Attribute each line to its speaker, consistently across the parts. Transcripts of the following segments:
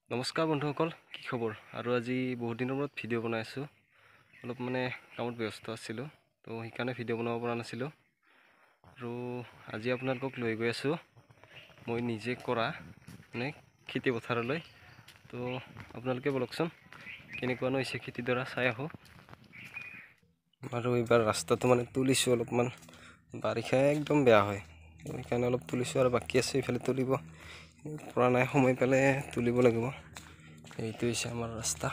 Speaker 1: নমস্কাৰ বন্ধুসকল, কি খবৰ? আৰু আজি বহুত দিনৰ মূৰত ভিডিঅ' বনাই আছোঁ। অলপ কামত ব্যস্ত আছিলোঁ, তো সেইকাৰণে ভিডিঅ' বনাব পৰা নাছিলোঁ। আৰু আজি আপোনালোকক লৈ গৈ আছোঁ মই নিজে কৰা খেতি পথাৰলৈ। তো আপোনালোকে বলকচোন কেনেকুৱানো হৈছে খেতিডৰা চাই আহোঁ। আৰু এইবাৰ ৰাস্তাটো তুলিছোঁ, অলপমান বাৰিষা একদম বেয়া হয়, সেইকাৰণে অলপ তুলিছোঁ আৰু বাকী আছে এইফালে তুলিব পৰা নাই, সময় পালে তুলিব লাগিব। এইটো হৈছে আমাৰ ৰাস্তা।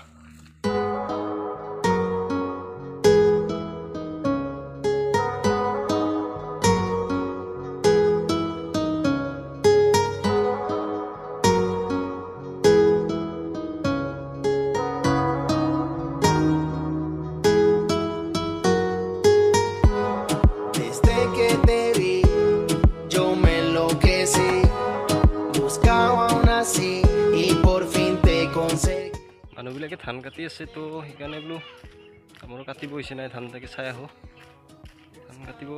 Speaker 1: মানুহবিলাকে ধান কাটি আছে, তো সেইকাৰণে বোলো আমাৰো কাটিব হৈছে নাই, ধান তাকে চাই আহোঁ। ধান কাটিব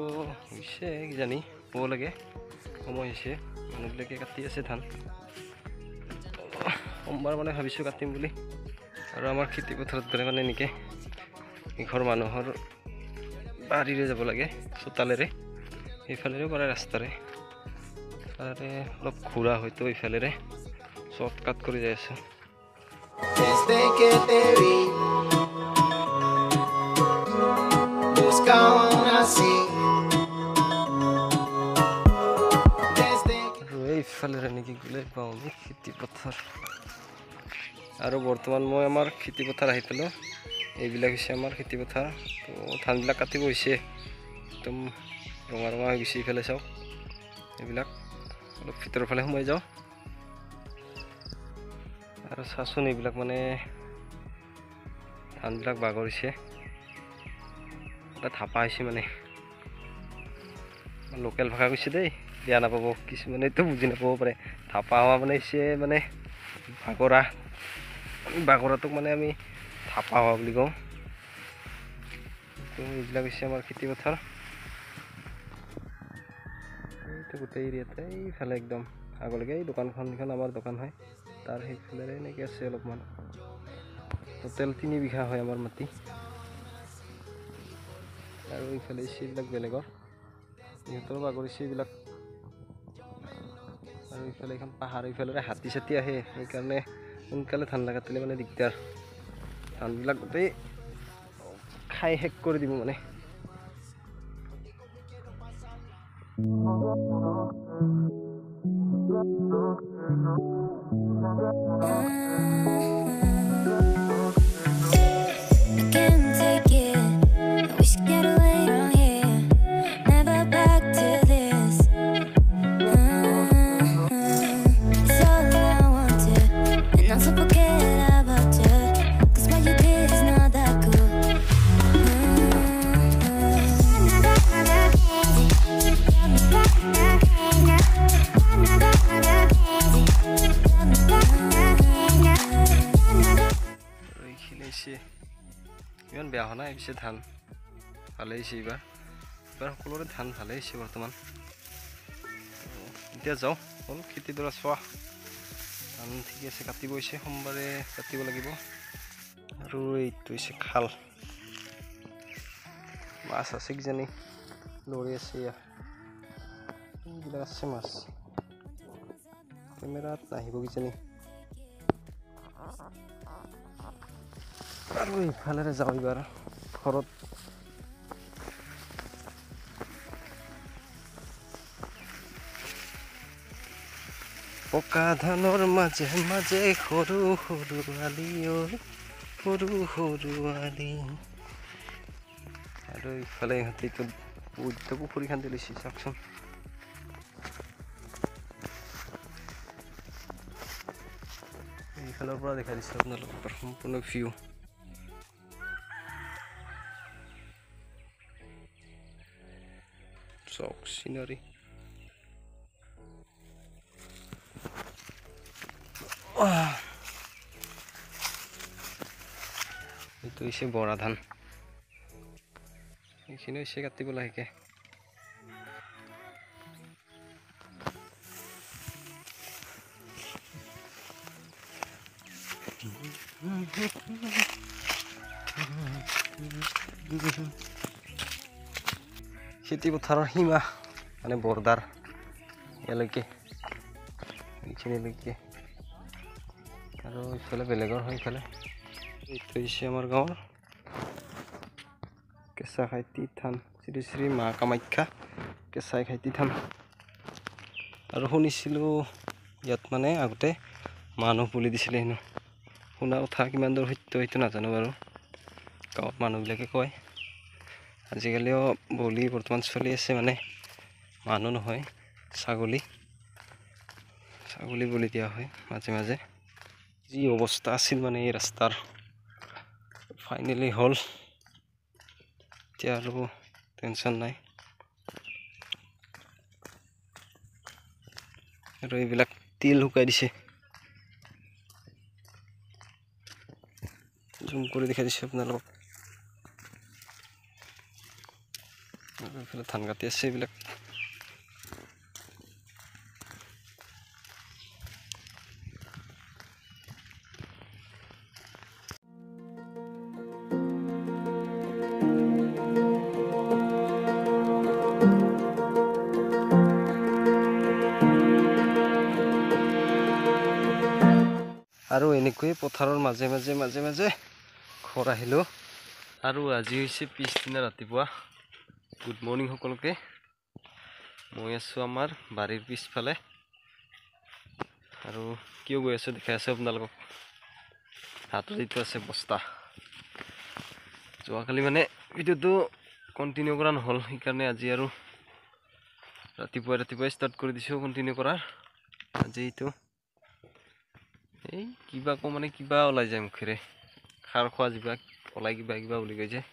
Speaker 1: হৈছে কিজানি, হ'ব লাগে, সময় হৈছে। মানুহবিলাকে কাটি আছে ধান। সোমবাৰ ভাবিছোঁ কাটিম বুলি। আৰু আমাৰ খেতি পথাৰত গ'লে এনেকৈ ইঘৰ মানুহৰ বাৰীৰে যাব লাগে, চোতালেৰে, সেইফালেৰেও পাৰে ৰাস্তাৰে। তাৰে অলপ ঘূৰা হয়তো এইফালেৰে শ্বৰ্টকাট কৰি যাই আছোঁ। Desde que te vi, buscaba una así. আৰু এইফালেৰে নেকি গ'লে পাওঁ আমি খেতি পথাৰ। আৰু বৰ্তমান মই আমাৰ খেতি পথাৰ আহি পালোঁ। এইবিলাক হৈছে আমাৰ খেতি পথাৰ। তো ধানবিলাক কাটিব হৈছে, একদম ৰঙা ৰঙা হৈ গৈছে। এইফালে চাওক, এইবিলাক অলপ ভিতৰৰ ফালে সোমাই যাওঁ আৰু চাচোন, এইবিলাক ধানবিলাক বাগৰিছে, থাপা হৈছে। লোকেল ভাষা কৈছে দেই, বেয়া নাপাব, কিছুমানেতো বুজি নাপাব পাৰে। থাপা হোৱা হৈছে বাগৰাটোক আমি থাপা হোৱা বুলি কওঁ। তো এইবিলাক হৈছে আমাৰ খেতি পথাৰ। এইটো গোটেই এৰিয়াতে, এইফালে একদম আগলৈকে এই দোকানখন আমাৰ দোকান হয়, তাৰ সেইফালে এনেকৈ আছে অলপমান। টোটেল 3 বিঘা হয় আমাৰ মাটি। আৰু এইফালে এইবিলাক বেলেগৰ, সিহঁতৰ বাগৰিছে এইবিলাক। আৰু এইফালে এখন পাহাৰ, এইফালে হাতী চাতি আহে, সেইকাৰণে সোনকালে ধান নাকাটিলে দিগদাৰ। ধানবিলাক গোটেই খাই শেষ কৰি দিব ইমান বেয়া হোৱা নাই। পিছে ধান ভালেই হৈছে এইবাৰ সকলোৰে ধান ভালেই হৈছে বৰ্তমান। এতিয়া যাওঁ, হ'ল খেতিডৰা চোৱা। ধান ঠিকে আছে, কাটিব হৈছে, সোমবাৰে কাটিব লাগিব। আৰু এইটো হৈছে খাল, মাছ আছে কিজানি, লৰি আছে, এইবিলাক আছে মাছ। কেমেৰাত নাহিব কিজানি। আৰু ইফালেৰে যাওঁ এইবাৰ ঘৰত। পকা ধানৰ মাজে মাজে সৰু সৰু আলি, সৰু সৰু আলি। আৰু ইফালে ইহঁতেতো পুখুৰী খান্দি লৈছে, চাওকচোন। এইফালৰ পৰা দেখাই দিছোঁ আপোনালোকৰ সম্পূৰ্ণ ভিউ। চাওক চিনাৰী। এইটো হৈছে বৰা ধান, এইখিনি হৈছে কাটিব লাহেকৈ। খেতি পথাৰৰ সীমা মানে বৰ্ডাৰ ইয়ালৈকে এইখিনিলৈকে আৰু ইফালে বেলেগৰ হয়। ইফালে এইটো হৈছে আমাৰ গাঁৱৰ কেঁচা খাইতি থান, শ্ৰী শ্ৰী মা কামাখ্যা কেঁচাই খাইতি থান। আৰু শুনিছিলোঁ ইয়াত মানে আগতে মানুহ বলি দিছিলে হেনো। শুনা কথা কিমান দূৰ সত্য সেইটো নাজানো বাৰু, গাঁৱত মানুহবিলাকে কয়। আজিকালিও বলি বৰ্তমান চলি আছে, মানে মানুহ নহয় ছাগলী বলি দিয়া হয় মাজে মাজে। যি অৱস্থা আছিল মানে এই ৰাস্তাৰ, ফাইনেলি হ'ল। এতিয়া আৰু টেনশ্যন নাই। আৰু এইবিলাক তিল শুকাই দিছে, জুম কৰি দেখাই দিছোঁ আপোনালোকক। এইফালে ধান কাটি আছে এইবিলাক। আৰু এনেকৈয়ে পথাৰৰ মাজে মাজে ঘৰ আহিলোঁ। আৰু আজি হৈছে পিছদিনা ৰাতিপুৱা। গুড মৰ্ণিং সকলোকে। মই আছোঁ আমাৰ বাৰীৰ পিছফালে, আৰু কিয় গৈ আছোঁ দেখাই আছোঁ আপোনালোকক। হাতত যিটো আছে বস্তা, যোৱাকালি মানে ভিডিঅ'টো কণ্টিনিউ কৰা নহ'ল, সেইকাৰণে আজি আৰু ৰাতিপুৱাই ষ্টাৰ্ট কৰি দিছোঁ কণ্টিনিউ কৰাৰ। আজি এইটো এই কিবা কওঁ মানে কিবা ওলাই যায় মুখেৰে, খাৰ খোৱা যিবা ওলাই কিবা বুলি কৈ যায়।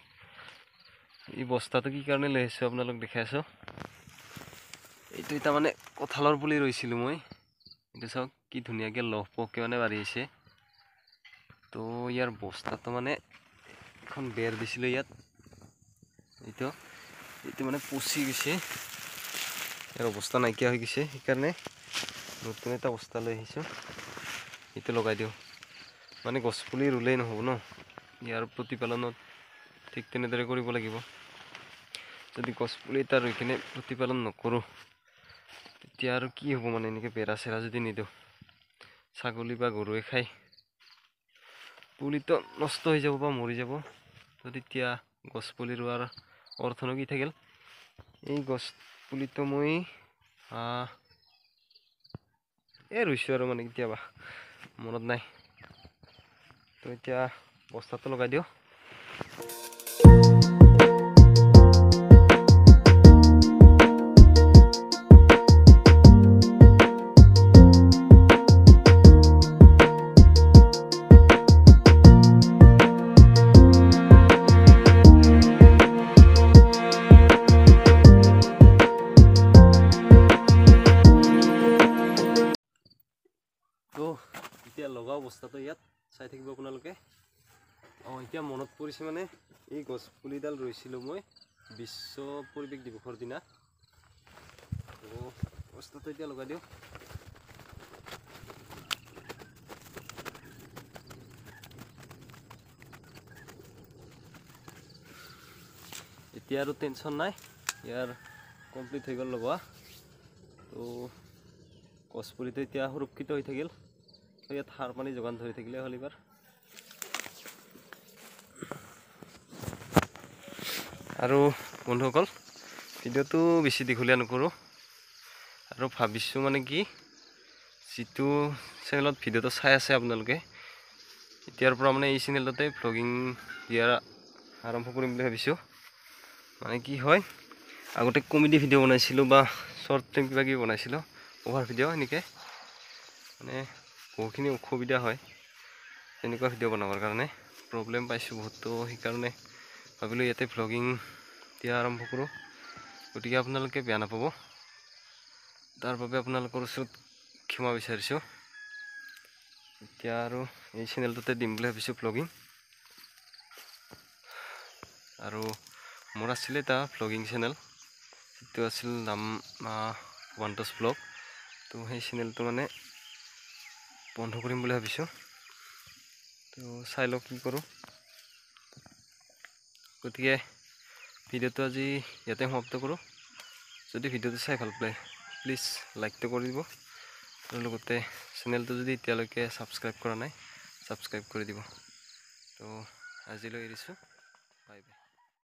Speaker 1: এই বস্তাটো কি কাৰণে লৈ আহিছোঁ আপোনালোক দেখাই আছোঁ। এইটো এটা মানে কঁঠালৰ পুলি ৰুইছিলোঁ মই। এইটো চাওক কি ধুনীয়াকৈ লহপহকৈ মানে বাঢ়ি আহিছে। তো ইয়াৰ বস্তাটো মানে এখন বেৰ দিছিলোঁ ইয়াত, এইটো মানে পচি গৈছে, ইয়াৰ অৱস্থা নাইকিয়া হৈ গৈছে। সেইকাৰণে নতুন এটা বস্তা লৈ আহিছোঁ, এইটো লগাই দিওঁ। মানে গছপুলি ৰুলেই নহ'ব ন, ইয়াৰ প্ৰতিপালনত ঠিক তেনেদৰে কৰিব লাগিব। যদি গছপুলি এটা ৰুই কিনে প্ৰতিপালন নকৰোঁ, তেতিয়া আৰু কি হ'ব। মানে এনেকৈ বেৰা চেৰা যদি নিদিওঁ, ছাগলী বা গৰুৱে খায়, পুলিটো নষ্ট হৈ যাব বা মৰি যাব। তো তেতিয়া গছপুলি ৰোৱাৰ অৰ্থনো কি থাকিল। এই গছ পুলিটো মই ৰুইছোঁ আৰু মানে কেতিয়াবা মনত নাই। তো এতিয়া বস্তাটো লগাই দিওঁ। তো এতিয়া লগাও বস্তাটো ইয়াত চাই থাকিব আপোনালোকে। এতিয়া মনত পৰিছে, মানে এই গছ পুলিডাল ৰুইছিলোঁ মই বিশ্ব পৰিৱেশ দিৱসৰ দিনা। তো বস্তাটো এতিয়া লগাই দিওঁ। এতিয়া আৰু টেনশ্যন নাই, ইয়াৰ কমপ্লিট হৈ গ'ল লগোৱা। তো গছপুলিটো এতিয়া সুৰক্ষিত হৈ থাকিল। ইয়াত সাৰ পানী যোগান ধৰি থাকিলে হ'ল। এইবাৰ আৰু বন্ধুসকল, ভিডিঅ'টো বেছি দীঘলীয়া নকৰোঁ। আৰু ভাবিছোঁ মানে কি, যিটো চেনেলত ভিডিঅ'টো চাই আছে আপোনালোকে, এতিয়াৰ পৰা মানে এই চেনেলতে ভ্লগিং দিয়াৰ আৰম্ভ কৰিম বুলি ভাবিছোঁ। মানে কি হয়, আগতে কমেডি ভিডিঅ' বনাইছিলোঁ বা শ্বৰ্ট ফিল্ম কিবা কিবি বনাইছিলোঁ, অভাৰ ভিডিঅ'। এনেকৈ মানে বহুতখিনি অসুবিধা হয় তেনেকুৱা ভিডিঅ' বনাবৰ কাৰণে, প্ৰব্লেম পাইছোঁ বহুতো। সেইকাৰণে ভাবিলোঁ ইয়াতে ভ্লগিং দিয়া আৰম্ভ কৰোঁ। গতিকে আপোনালোকে বেয়া নাপাব, তাৰ বাবে আপোনালোকৰ ওচৰত ক্ষমা বিচাৰিছোঁ। এতিয়া আৰু এই চেনেলটোতে দিম বুলি ভাবিছোঁ ভ্লগিং। আৰু মোৰ আছিলে এটা ভ্লগিং চেনেল, যিটো আছিল নাম ওৱানটচ ভ্লগ। তো সেই চেনেলটো মানে বন্ধ কৰিম বুলি ভাবিছোঁ। তো চাই লওক কি কৰোঁ। গতিকে ভিডিঅ'টো আজি ইয়াতে সমাপ্ত কৰোঁ। যদি ভিডিঅ'টো চাই ভাল পায় প্লিজ লাইকটো কৰি দিব, আৰু লগতে চেনেলটো যদি এতিয়ালৈকে ছাবস্ক্ৰাইব কৰা নাই ছাবস্ক্ৰাইব কৰি দিব। তো আজিলৈ এৰিছোঁ, বাই বাই।